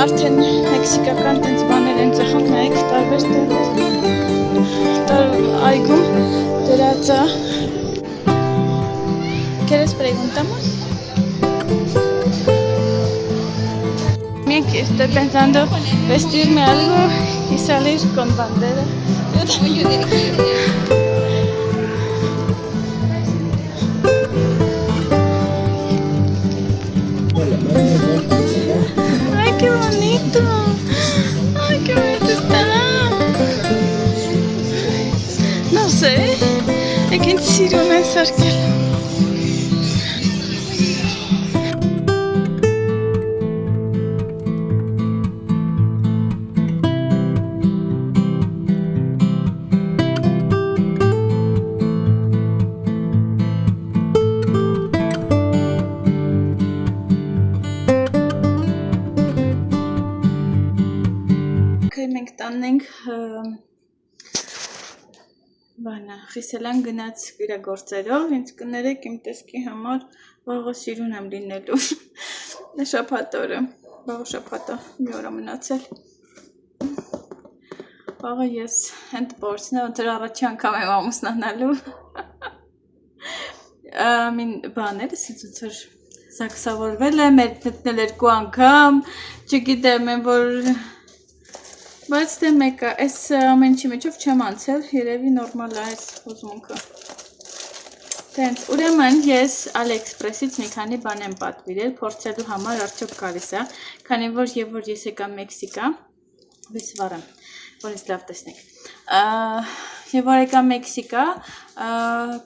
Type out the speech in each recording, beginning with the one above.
արդեն մեքսիկական տենց բաներ են ծխում, նայեք տարբեր տեղեր այգում դրած է ¿Quieres preguntamos? Estoy pensando vestirme algo y salir con bandera. ¡Ay, qué bonito! ¡Ay, qué bonito está! No sé, hay que decir una sarkela. Մենք տանենք բանը, խիսելան գնաց իր գործերով, ինձ կներեք իմ տեսքի համար վաղը սիրուն եմ լինելու շաբաթ օրը, վաղը շաբաթը մի օր մնացել վաղը ես հենց բորցն է, ոնց որ առաջի անգամ եմ ամուսնանալու մին բաներ ես ինձ ոնց որ զաքսավորվել եմ, մտնել երկու անգամ, չգիտեմ եմ որ Բայց դե մեկը, այս ամենչի մեջով չեմ անցել, երևի նորմալ է այս հուզմունքը Տենց, ուրեմն ես Ալիէքսպրեսից մի քանի բան եմ պատվիրել, փորձելու համար արդյոք գալիս է, քանի որ ես եկա Մեքսիկա, վիս վարեմ, որ ինձ լավ տեսնեք Եվ որ եկա Մեքսիկա,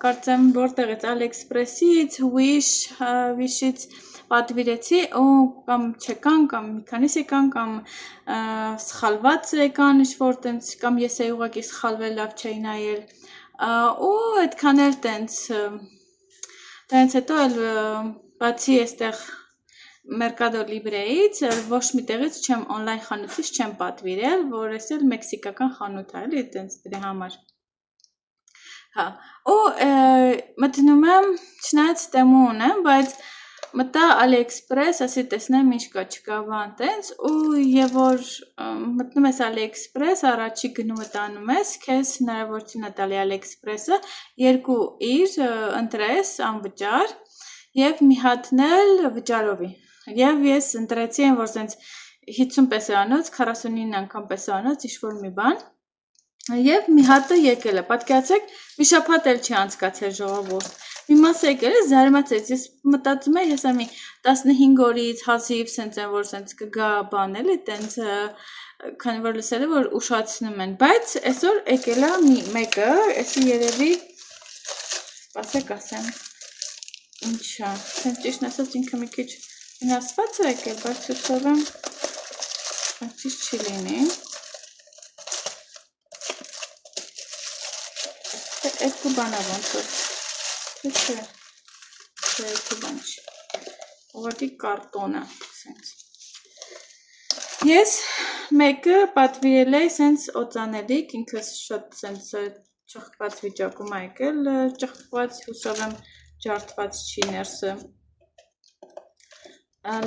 կարծեմ որտեղից Ալիէքսպրեսից, Wish-ից պատվիրեցի ու կամ չեկան, կամ մի քանիս եկան, կամ սխալված եկան, ինչ-որ տենց, կամ ես էի ուղղակի սխալվել, լավ չէի նայել ու այդքան էլ տենց հետո էլ բացի այստեղ Mercado Libre-ից, ոչ մի տեղից չեմ օնլայն խանութից չեմ պատվիրել, որ ես էլ մեքսիկական խանութ է, էլի տենց դրա համար Հա, ու մտնում եմ, չնայած տեմու ունեմ, բայց մտա Ալիէքսպրես, ասի տեսնեմ ինչ կա չկա բան տենց ու եւ որ մտնում ես Ալիէքսպրես, առաջի գնումը տանում ես, քեզ հնարավորություն է տալի Ալիէքսպրեսը երկու իր ընտրես անվճար եւ մի հատն էլ վճարովի։ Եվ ես ընտրեցի այն որ sense 50 պեսոյանոց, 49 անգամ պեսոյանոց ինչ-որ մի բան Եվ մի հատը եկել է, պատկերացրեք, մի շաբաթ էլ չի անցկացել ժողովուրդ Մի մասը եկել է, զարմացեց, ես մտածում եմ, հեսա մի 15 օրից հազիվ սենց են, որ սենց կգա բան էլի, տենց, քանի որ լսել է, որ ուշացնում են, բայց այսօր եկել է մեկը, այսի երևի, ասեք ասեմ, ինչա, սենց ճիշտ ասած ինքը մի քիչ վնասված է եկել, բայց հուսով եմ, ճիշտ չի լինի, երկու բանա ոնց որ Չէ, երկու բան չի, ուղղակի կարտոն է, սենց Ես մեկը պատվիրել էի սենց օծանելիք, ինքս շատ սենց ճղկված վիճակում է եկել, ճղկված, հուսով եմ ջարդված չի ներսը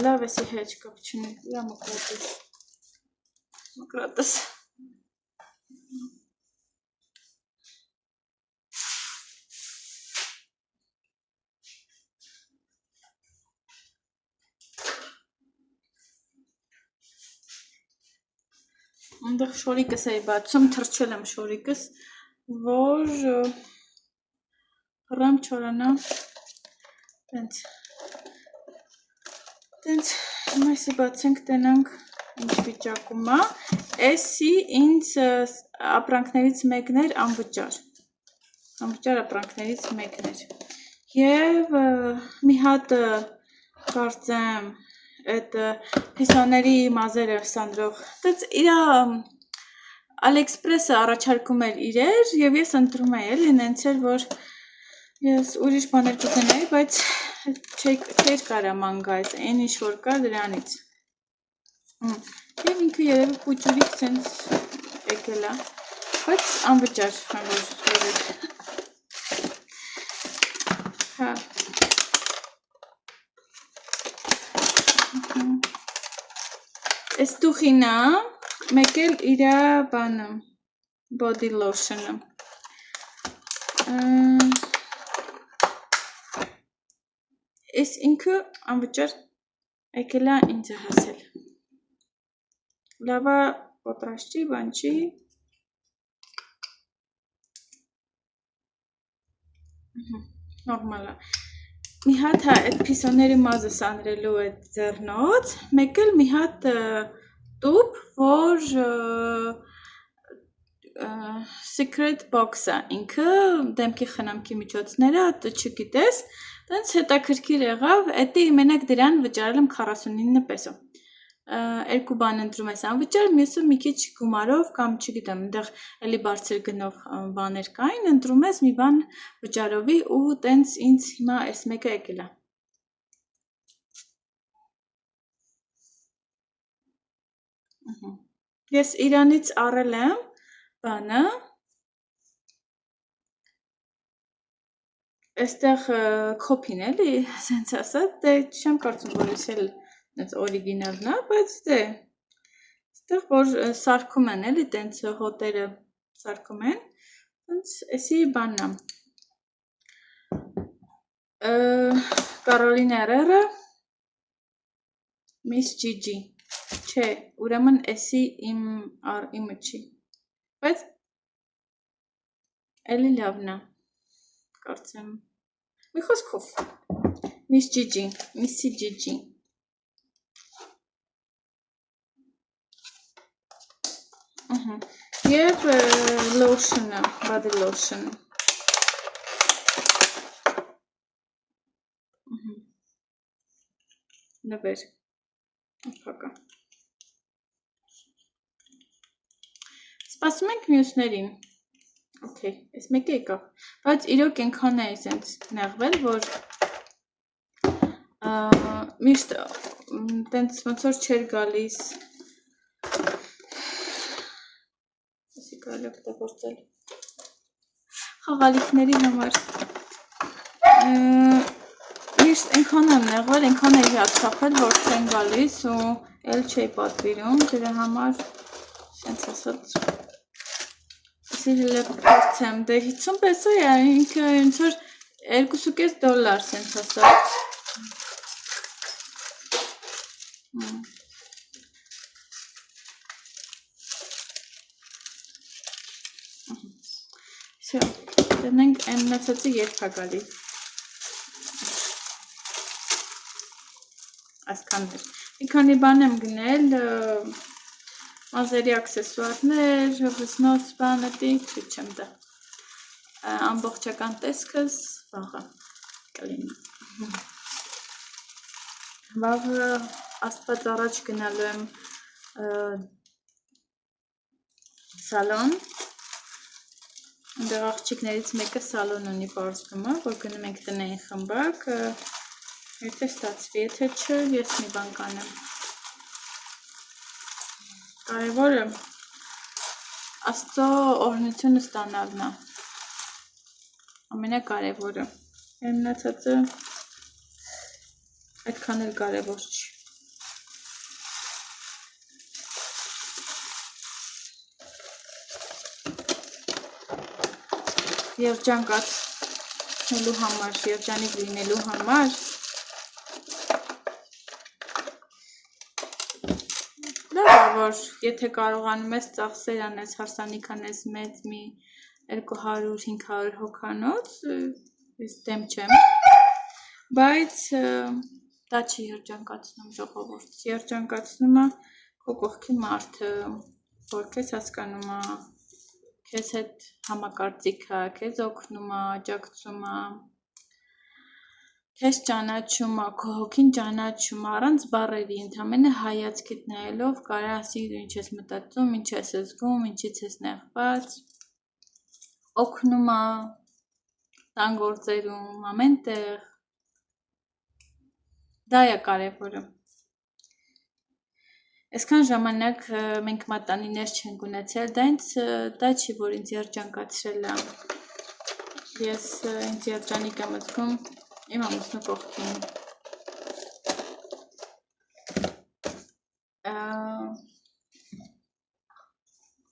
Լավ էսի հետ կապ չունի, լա մկրատս Անդեղ շորիկս էի բացում, թրչել եմ շորիկս, որ հռամ չորանա, տենց, մայսի բացենք տենանք ինչ վիճակում է, էսի ինձ ապրանքներից մեկն էր անվճար ապրանքներից մեկն էր, և մի հատը կարծեմ այդ հիսաների մազերը սանդրող, տենց իրա Ալիէքսպրեսը առաջարկում էր իրեր և ես ընտրում էի էլի, նենց էր, որ ես ուրիշ բաներ կուզենայի, բայց չէր կարա մանգայս, այն ինչ որ կար դրանից և ինքը երևի պուճուրիկ սենց եկել է, բայց անվճար որ Հա Այս տուխինա, մեկ էլ իրա բանը, body lotion-ը։ Այս ինքը անվճար եկել է ինձ հասել։ Լավա պոտրաշճի, բան չի։ Նորմալ է։ Մի հատ այդ փիսոների մազը սանրելու այդ ձեռնոց, մեկ էլ մի հատ տուփ, որ secret box-ը, ինքը դեմքի խնամքի միջոցները, չգիտես, տենց հետաքրքիր եղավ, էդի մենակ դրան վճարել եմ 49 պեսո։ Երկու բան ընտրում ես անվճար, մյուսը մի քիչ գումարով կամ չգիտեմ, այնտեղ էլի բարձր գնով բաներ կային, ընտրում ես մի բան վճարովի ու տենց ինձ հիմա այս մեկը եկել է։ Ես իրանից առել եմ բանը, այստեղ կոպին էլի, սենց ասած, դե չեմ կարծում, որ ես էլ օրիգինալն է, բայց դե, այստեղ որ սարքում են էլի, տենց հոտերը սարքում են, տենց էսի բանն է, Կարոլին Էրերը, Miss Gigi, չէ, ուրեմն էսի իմը չի, բայց էլի լավն է, կարծեմ, մի խոսքով, Miss Gigi, Missy Gigi, Եվ lotion-ը, body lotion-ը, նվեր, ապակա, սպասում ենք մյուսներին, Okay, այս մեկը եկավ, բայց իրոք ենքան է սենց նեղվել, որ միշտ տենց ոնց որ չեր գալիս, այսի կարել է կտագործել, խաղալիքների համար, միշտ ենքան եմ նեղվել, ենքան է հիացախել, որ չեն գալիս ու էլ չի պատվիրում, դրա համար սենց ասած, Այսի հլը պարցեմ, դե 50 պեսո է, ինքը ինձ որ $2.5 սենց ասած, Всё, դնենք այն մնացածը երբ է գալի, այսքաններ, մի քանի բան եմ գնել, մազերի աքսեսուարներ, վզնոց բանետի, քիչ չեմ դա, ամբողջական տեսքս վաղը կլինի, վաղը աստված առաջ գնալու եմ սալոն, Այնտեղ աղջիկներից մեկը սալոն ունի պարզվումը, որ գնում ենք տնային խմբակ, եթե ստացվի, եթե չէ, ես մի բան կանեմ։ Կարևորը Աստծո օրհնությունը ստանալն է, ամենակարևորը, մնացածը այդքան էլ կարևոր չի։ Երջանկացնելու համար, երջանիկ լինելու համար լավ է, որ եթե կարողանում ես ծախսեր անես, հարսանիք անես մեծ մի 200-500 հոգանոց, ես դեմ չեմ, բայց դա չի երջանկացնում ժողովուրդ, երջանկացնում է քո կողքի մարդը, որ քեզ հասկանում է, քեզ հետ համակարծիքը, քեզ օգնում է, աջակցում է, քեզ ճանաչում է, քո հոգին ճանաչում է, առանց բառերի, ընդամենը հայացքիդ նայելով կարա ասի ինչ ես մտածում, ինչ ես զգում, ինչից ես նեղված, օգնում է, տան գործերում, ամեն տեղ, դա է կարևորը։ Այսքան ժամանակ մենք մատանիներ չենք ունեցել, դա չի, որ ինձ երջանկացրել է, ես ինձ երջանիկ եմ զգում իմ ամուսնու կողքին,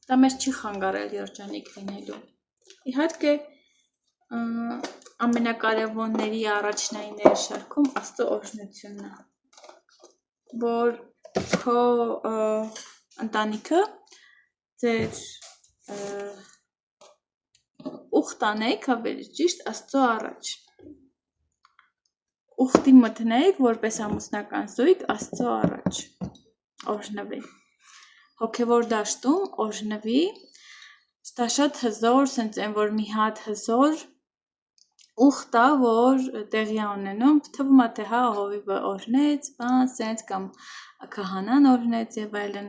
Դա մեզ չի խանգարել երջանիկ լինելու։ Իհարկե, ամենակարևորների առաջնայինների շարքում Աստծո օրհնությունն է, որ քո ընտանիքը ձեր ուխտ անեք, ավելի ճիշտ Աստծո առաջ։ Ուխտի մտնեք որպես ամուսնական զույգ Աստծո առաջ, օրհնվի։ Հոգևոր դաշտում օրհնվի, դա շատ հզոր, սենց են, որ մի հատ հզոր ուխտ է, որ տեղի ունենում, թվում է, թե հա հովիվը օրհնեց, բան, սենց կամ քահանան օրհնեց եւ այլն,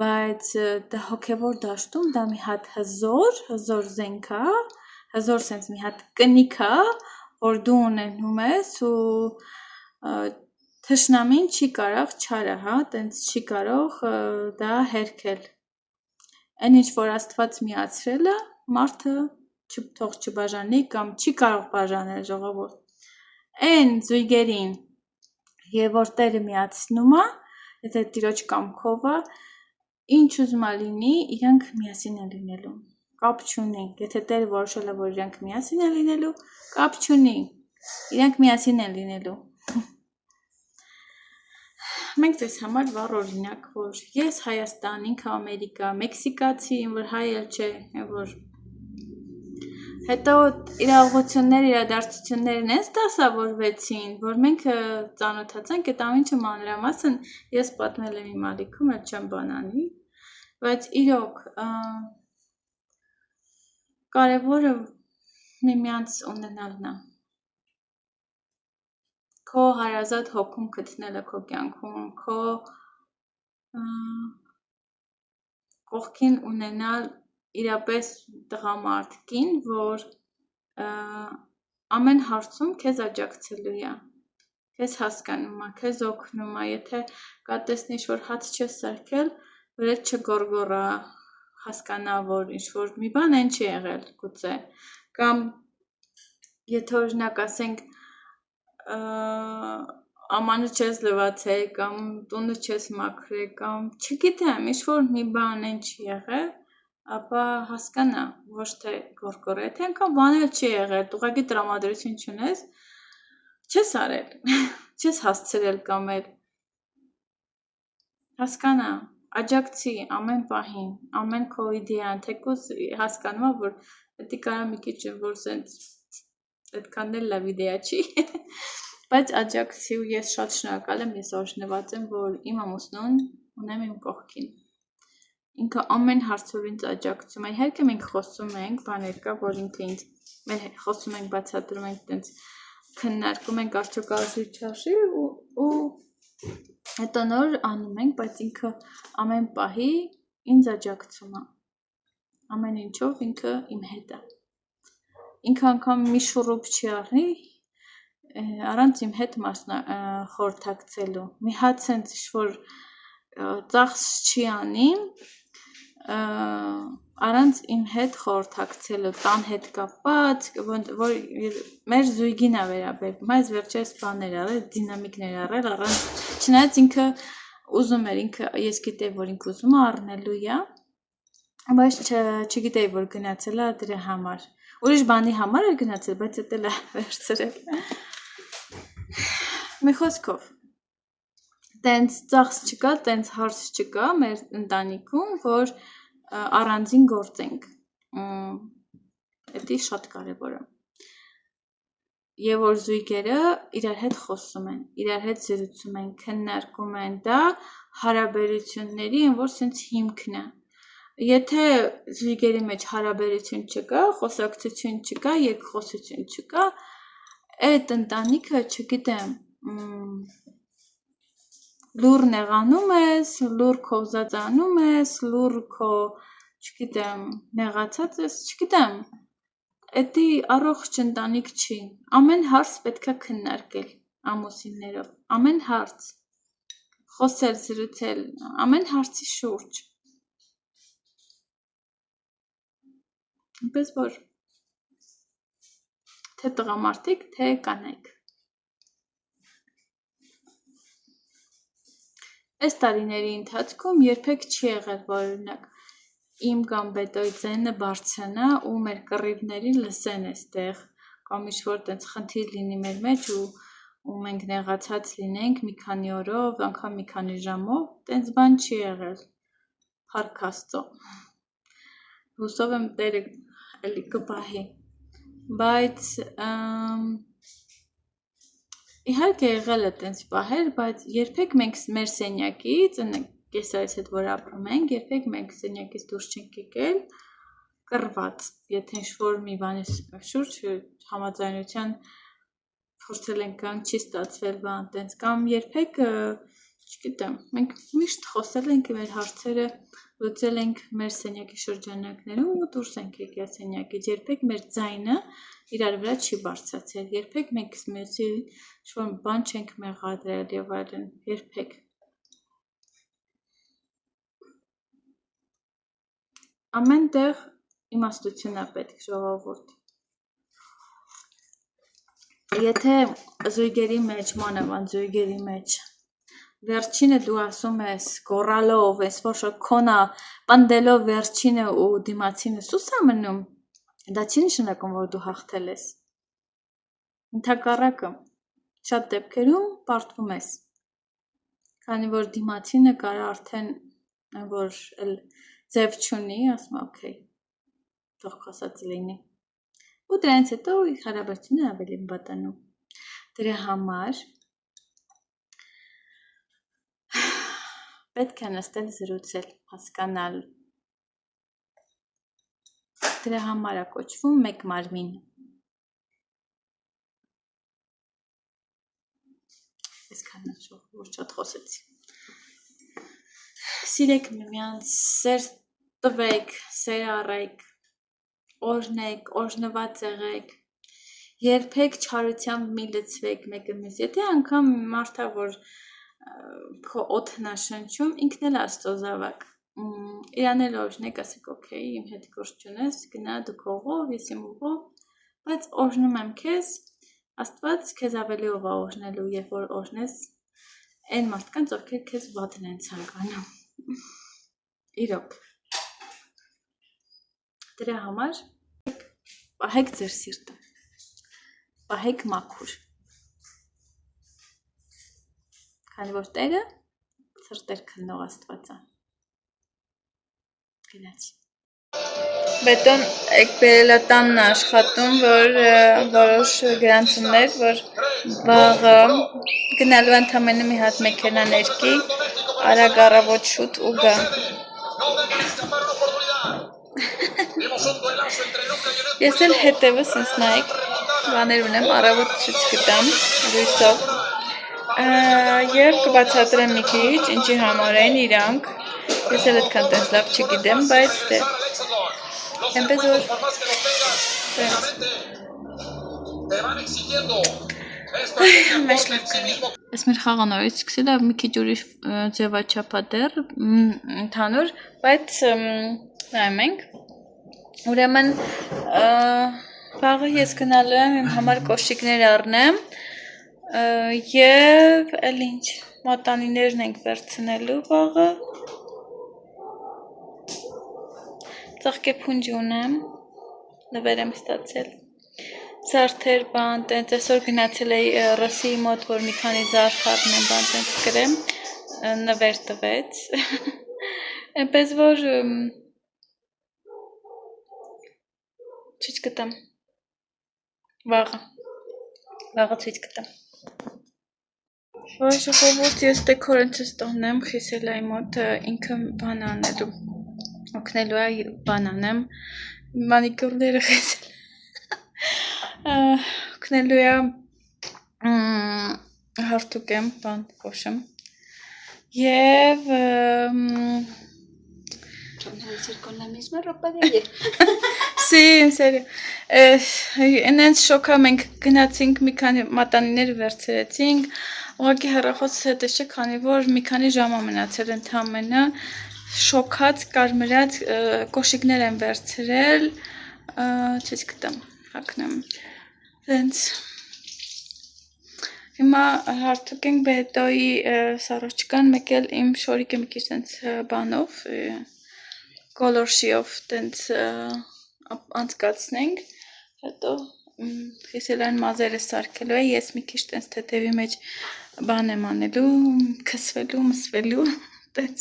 բայց դա հոգևոր դաշտում դա մի հատ հզոր զենք է, հզոր սենց մի հատ կնիք է, որ դու ունենում ես ու թշնամին չի կարող չարը, հա, տենց չի կարող դա հերքել։ Այն ինչ որ Աստված միացրել է, մարդը թող չբաժանի կամ չի կարող բաժանել ժողովուրդ։ Այն զույգերին, եւ որ Տերը միացնում է, եթե Տիրոջ կամքով է, ինչ ուզում է լինի, իրանք միասին են լինելու։ Կապ չունի, եթե Տերը որոշել է, որ իրանք միասին են լինելու, կապ չունի, իրանք միասին են լինելու։ Մենք ձեզ համար վառ օրինակ, որ ես Հայաստան, ինքը Ամերիկա, Մեքսիկացի, որ հայ էլ չէ, որ հետո իրողություններ, իրադարձություններն ես դասավորվեցին, որ մենք ծանոթացանք, այդ ամենը մանրամասն ես պատմել եմ իմ ալիքում, էլ չեմ բանանի, բայց իրոք կարևորը միմյանց ունենալն է։ Քո հարազատ հոգում գտնելը քո կյանքում, քո կողքին ունենալ իրապես տղամարդ կին, որ ամեն հարցում քեզ աջակցելու է, քեզ հասկանում է, քեզ օգնում է, եթե կա տեսնиш, որ հաց չես սարքել, որ էլ չգորգորա, հասկանա, որ ինչ-որ մի բան են չի եղել գուցե, կամ եթե օրինակ ասենք ամանը չես լվացել, կամ տունը չես մաքրել, կամ չգիտեմ, ինչ-որ մի բան են չի եղել, ապա հասկանա, ոչ թե գորգորը, եթե անգամ բան էլ չի եղել, ուղղակի տրամադրություն չունես, չես արել, չես հասցրել կամ էլ հասկանա, աջակցի ամեն պահին, ամեն քո իդեան, թեկուզ հասկանում է, որ պետք է կարա մի քիչ որ սենց այդքան էլ լավ իդեա չի, բայց աջակցի ու ես շատ շնորհակալ եմ, ես օրհնված եմ, որ իմ ամուսնուն ունեմ իմ կողքին։ Ինքը ամեն հարցով ինձ աջակցում է, իհարկե մենք խոսում ենք, բաներ կա, որ ինքը ինձ մեր խոսում ենք, բացատրում ենք, տենց քննարկում ենք, արդյոք արժի չարժի ու հետո նոր անում ենք, բայց ինքը ամեն պահի ինձ աջակցում է, ամեն ինչով ինքը իմ հետ է, ինքը անգամ մի շուռուփ չի առնի, առանց իմ հետ խորհրդակցելու, մի հատ սենց ինչ-որ ծախս չի անի, առանց իմ հետ խորհրդակցելու, տան հետ կապված, որ մեր զույգին է վերաբերվում, այս վերջերս բաներ արել, դինամիկներ արել, առանց, չնայած ինքը ուզում էր, ես գիտեի, որ ինքը ուզում է առնելու է, բայց չգիտեի, որ գնացել է դրա համար, ուրիշ բանի համար էր գնացել, բայց էդ էլ է վերցրել, մի խոսքով, տենց ծախս չկա, տենց հարց չկա մեր ընտանիքում, որ առանձին գործենք, էդի շատ կարևոր է, և որ զույգերը իրար հետ խոսում են, իրար հետ զրուցում են, քննարկում են, դա հարաբերությունների որ սենց հիմքն է, եթե զույգերի մեջ հարաբերություն չկա, խոսակցություն չկա, երկխոսություն չկա, այդ ընտանիքը, չգիտեմ, լուռ նեղանում ես, լուռ քոզածանում ես, լուռ քո, չգիտեմ, նեղացած ես, չգիտեմ, էդի առողջ ընտանիք չի, ամեն հարց պետք է քննարկել ամուսիններով, ամեն հարց, խոսել, զրուցել, ամեն հարցի շուրջ, այնպես որ, թե տղամարդիկ, թե կանայք, այս տարիների ընթացքում երբեք չի եղել, որ օրինակ իմ կամ բետոյի ձայնը բարձրանա ու մեր կռիվներին լսեն այստեղ կամ ինչ-որ տենց խնդիր լինի մեր մեջ ու մենք նեղացած լինենք մի քանի օրով, անգամ մի քանի ժամով, տենց բան չի եղել, փառք Աստծո։ Հուսով եմ Տերը էլի կպահի, բայց իհարկե եղել է տենց պահեր, բայց երբեք մենք մեր սենյակից, կեսարից հետ որ ապրում ենք, երբեք մենք սենյակից դուրս չենք եկել կռված, եթե ինչ-որ մի բանի շուրջ համաձայնության փորձել ենք գանք, չի ստացվել բան տենց, կամ երբեք, չգիտեմ, մենք միշտ խոսել ենք մեր հարցերը, լուծել ենք մեր սենյակի շրջանակներում ու դուրս ենք եկել սենյակից, երբեք մեր ձայնը իրար վրա չի բարձրացել, երբեք մենք մյուսի ինչ-որ բան չենք մեղադրել եւ այլն, երբեք։ Ամեն տեղ իմաստություն է պետք, ժողովուրդ։ Եթե զույգերի մեջ, մանավանդ զույգերի մեջ, վերջինը դու ասում ես գոռալով, այսպես որ քոնա պնդելով վերջինը ու դիմացինը սուս է մնում, դա չի նշանակում, որ դու հաղթել ես։ Ընդհակառակը, շատ դեպքերում պարտվում ես, քանի որ դիմացինը կարա արդեն որ ձև չունի, ասում օքեյ, թող խոսած լինի։ Ու դրանից հետո հարաբերությունները ավելի բատանում։ Դրա համար պետք է նստել զրուցել, հասկանալ։ Դրա համար է կոչվում մեկ մարմին։ Այսքան որ շատ խոսեցի։ Սիրեք միմյանց, սեր տվեք, սեր առեք, օրհնեք, օրհնված եղեք, երբեք չարությամբ մի լցվեք մեկը մյուս։ Եթե անգամ մարդը որ քո օդն է շնչում, ինքն էլ Աստծո զավակ։ Իրան էլ օրհնեք, ասեք օքեյ, իմ հետ գործ չունես, գնա դու քո ուղով, ես իմ ուղով, բայց օրհնում եմ քեզ, Աստված քեզ ավելի ով է օրհնելու, երբ որ օրհնես այն մարդկանց, ովքեր քեզ վատն են ցանկանում։ Իրոք։ Դրա համար պահեք ձեր սիրտը, պահեք մաքուր, քանի որ Տերը սրտեր քննող Աստված է։ Գնացի։ Բետոն բերելա տանն աշխատում, որ որոշ գրանցումներ, որ վաղը գնալու ընդամենը մի հատ մեքենա ներկի, արագ առավոտ շուտ ու գա։ Ես էլ հետևս ինձ նայեք, բաներ ունեմ, առավոտ շուտ կտամ, լույսով, և կբացատրեմ մի քիչ, ինչի համար են իրանք, ես էլ այդքան տես լավ չգիտեմ, բայց դե, այնպես որ, մեզ լավ կանի։ Ես մեր խաղը նորից սկսել է մի քիչ ուրիշ ձևաչափ է դեռ, ընդհանուր, բայց նայում ենք, ուրեմն վաղը ես գնալու եմ իմ համար կոշիկներ առնեմ և էլ ինչ մատանիներն ենք վերցնելու վաղը, ծաղկեփունջ ունեմ, նվեր եմ ստացել, զարդեր բան, տենց այսօր գնացել էի ռսիի մոտ, որ մի քանի զարդ առնեմ, բան տենց կրեմ, նվեր տվեց, այնպես որ ցույց կտամ, վաղը ցույց կտամ։ Ոչ ժողովուրդ, ես դեկոր ինձ ստանեմ խիսելայի մոտ ինքը բան անելու, օգնելու է բան անեմ, մանիկյուրները խիսել, օգնելու է հարթուկեմ, բան կոշեմ, և Sí, en serio. Այնց շոքա մենք գնացինք մի քանի մատանիներ վերցրեցինք, ուղղակի հեռախոսս հետս չէ, քանի որ մի քանի ժամ է մնացել ընդամենը, շոքած, կարմրած կոշիկներ են վերցրել, ցույց կտամ, հագնեմ, տենց, հիմա հարթուկ ենք բետոյի սառոջկան, մեկ էլ իմ շորիկը մի քիչ տենց բանով, կոլորշիով տենց անցկացնենք, հետո խիսելային մազերը սարքելու է, ես մի քիչ տենց թեթևի մեջ բան եմ անելու, քսվելու, մսվելու, տենց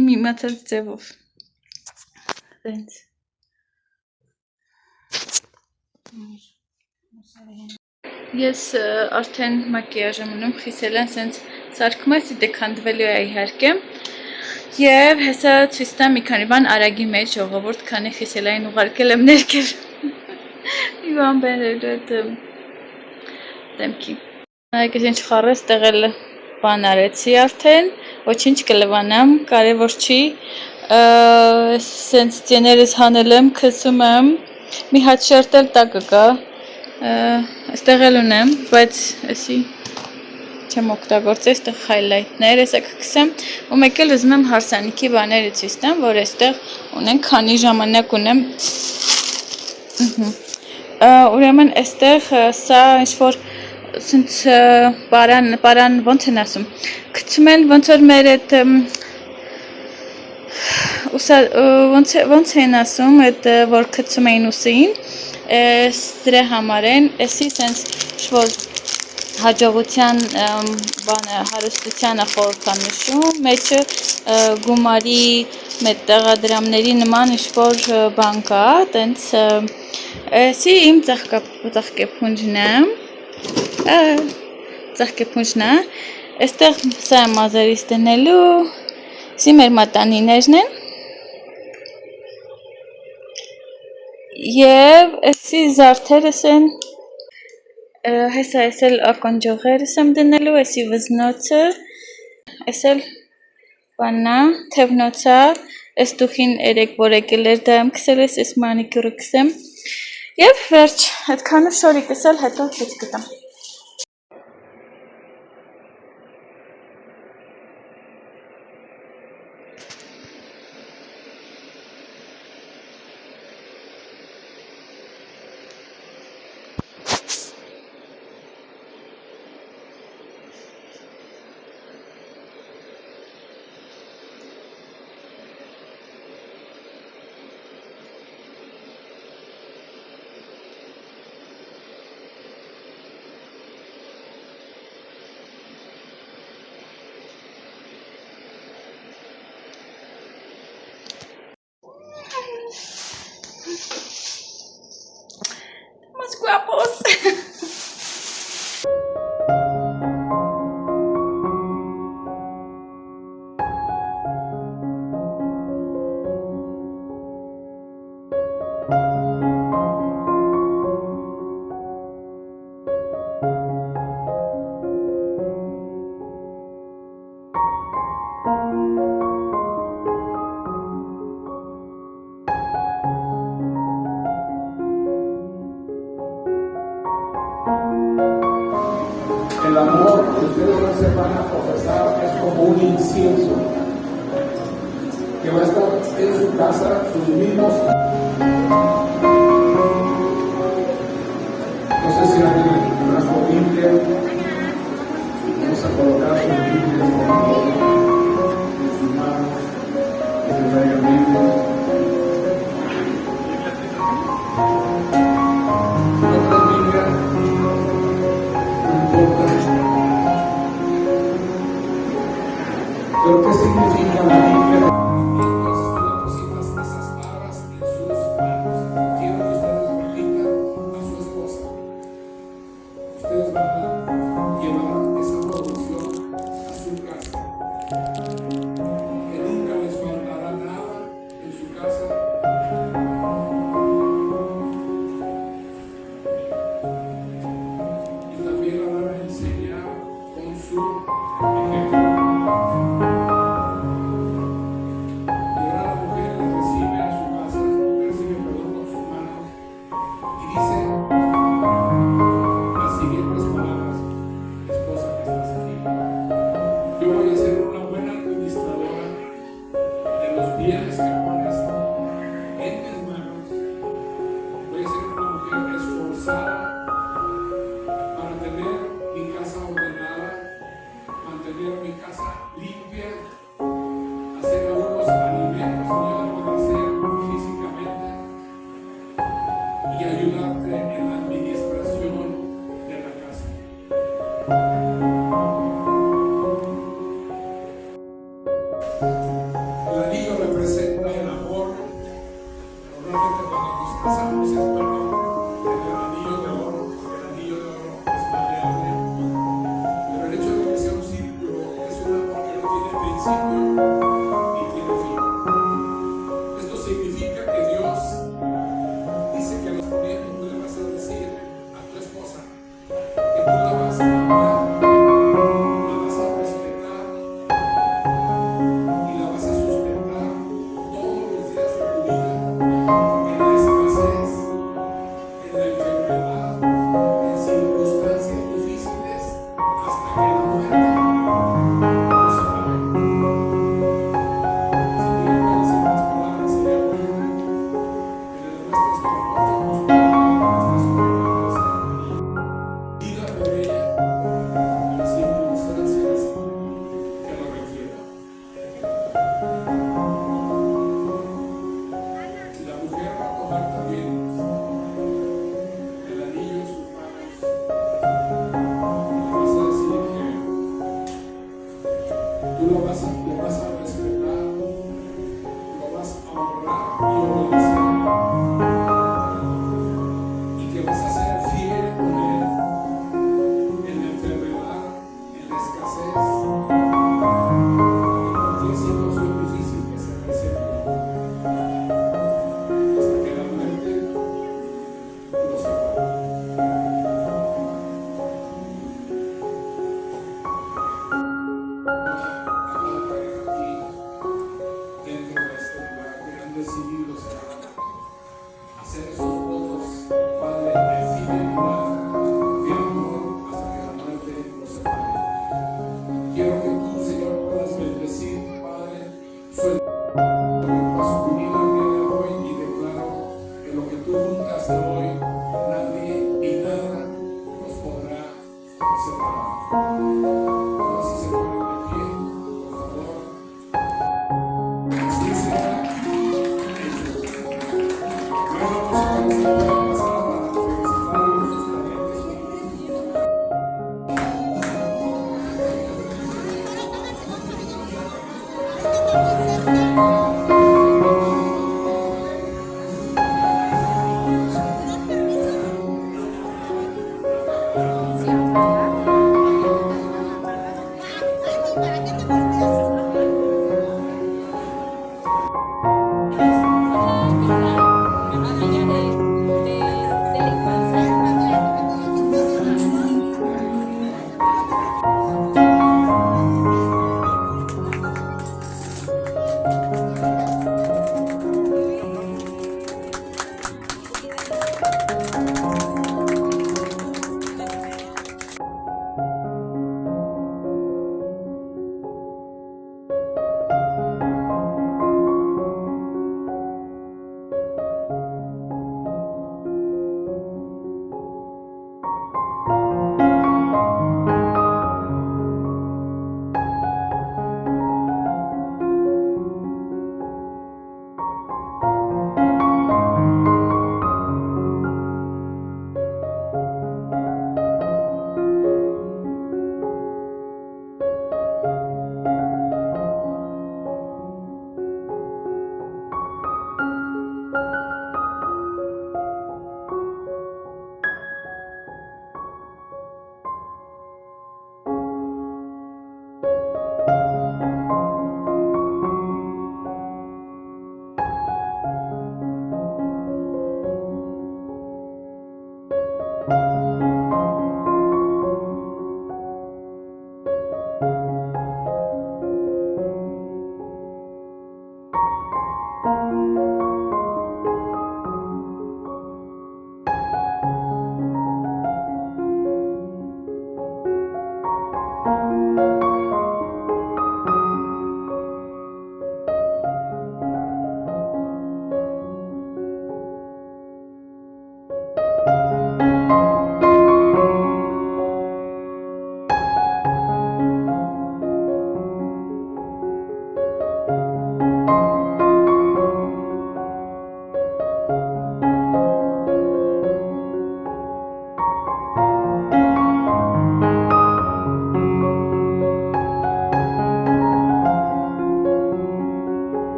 իմ իմացած ձևով, տենց։ Ես արդեն մակիաժ եմ ունում, խիսելան սենց սարքում ես, դե քանդվելու է իհարկե, և հեսա ցույց տամ մի քանի բան արագի մեջ ժողովուրդ, քանի խիսելային ուղարկել եմ ներքև մի բան բերելու այդ դեմքի։ Նայեք ես ինչ խառես տեղել բան արեցի արդեն, ոչինչ կլվանամ, կարևոր չի, սենց ծեներս հանել եմ, քսում եմ, մի հատ շերտ էլ տակը կա, այստեղ էլ ունեմ, բայց էսի չեմ օգտագործել, այստեղ highlight-ներ, հեսա կքսեմ, ու մեկ էլ ուզում եմ հարսանիքի բաները ցույց տամ, որ այստեղ ունենք, քանի ժամանակ ունեմ, ուրեմն այստեղ սա ինչ-որ սենց պարան ոնց են ասում, գցում են ոնց որ մեր այդ ոնց են ասում, այդ որ գցում էին ուսին, դրա համար են, էսի սենց ինչ-որ հաջողության բանը հարստությանը խորհրդանշում, մեջը գումարի մեծ տեղադրամների նման ինչ-որ բան կա, տենց էսի իմ ծաղկեփունջն է, այստեղ սա եմ մազերիս դնելու, սի մեր մատանիներն են, և էսի զարդերս են, հեսա ես էլ ակոնջողերս եմ դնելու, էսի վզնոցը, ես էլ բաննա, թևնոցա, ես դուխին երեք որ եկել էր դա եմ կսել ես, ես մանիկյուրը կսեմ, և վերջ, հետքանը շորի կսել, հետո հետ կտամ։ Más guapos. El amor que ustedes se van a profesar es como un incienso que va a estar en su casa, sus mismos. No sé si alguien tendrá su Biblia. Vamos a colocar su Biblia por favor en sus manos, en el pergamento. Pero ¿qué significa la Biblia? Entonces tú depositas esas barras en sus manos. Quiero que ustedes le digan a su esposa. Ustedes van a llevar esa producción a su casa. Que nunca les faltará nada en su casa. Y también la van a enseñar con su ejemplo. Yo voy a hacer una buena tiene principio y tiene fin. Esto significa que Dios dice que los poniendo tú le vas a decir a tu esposa que tú la vas a amar, la vas a respetar y la vas a sustentar todos los días de tu vida, en la escasez, en la enfermedad, en circunstancias difíciles, hasta que la muerte nos separe. Si tú le puedes decir las palabras, sería bueno que le demuestres tu amor, tu vida por ella, en las circunstancias que lo requieran. La mujer va a tomar también el anillo en sus manos y le vas a decir que tú lo vas a respetar, lo vas a honrar y obedecer, y que vas a ser fiel con él en la enfermedad, en la escasez, en cualquier situación difícil que se presente, hasta que la muerte los separe. A cada pareja aquí dentro de este lugar que han decidido hacer esos votos, Padre, de fidelidad, de amor, hasta que la muerte los separe. Quiero que tú, Señor, puedas bendecir, Padre, su a su vida el día de hoy, y declaro que lo que tú juntaste hoy, nadie y nada nos podrá separar. Ahora sí se ponen de pie, por favor. Así será hecho. No vamos a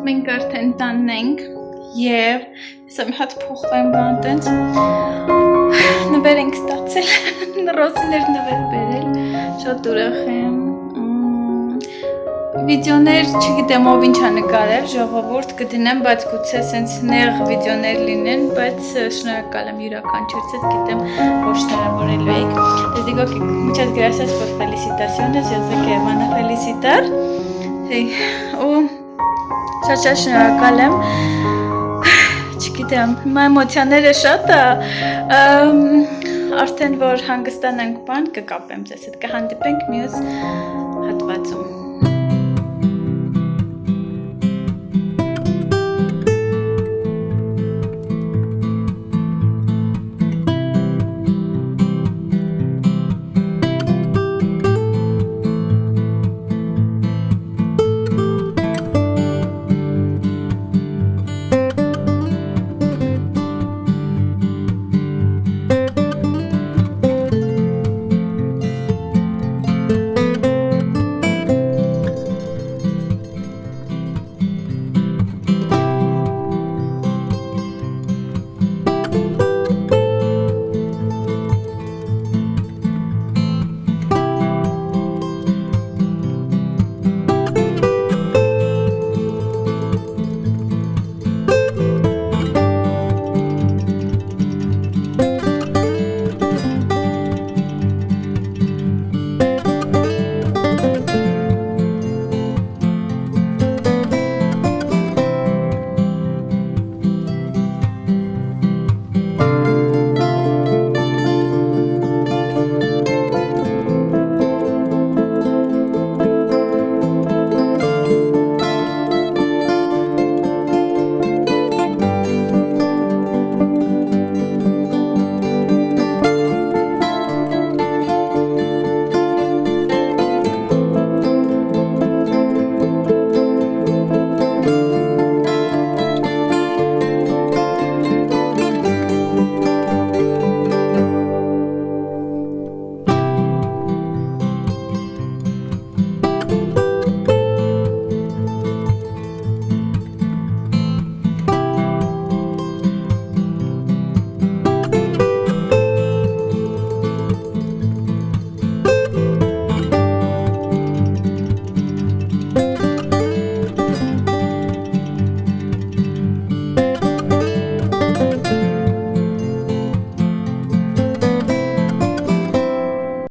Մենք արդեն տանն ենք և հեսա մի հատ փոխվեմ բան տենց նվեր ենք ստացել, ռոսիներ նվեր բերել, շատ ուրախ եմ, վիդեոներ չգիտեմ ով ինչ ա նկարել, ժողովուրդ կդնեմ, բայց գուցե սենց նեղ վիդեոներ լինեն, բայց շնորհակալ եմ յուրաքանչյուրից գիտեմ, որ շնորհավորելու եք, les digo que muchas gracias por felicitaciones, yo sé que van a felicitar, ու շատ շնորհակալ եմ, չգիտեմ, հիմա էմոցիաները շատ է, արդեն որ հանգստանանք բան կկապեմ ձեզ հետ, կհանդիպենք մյուս հատվածում։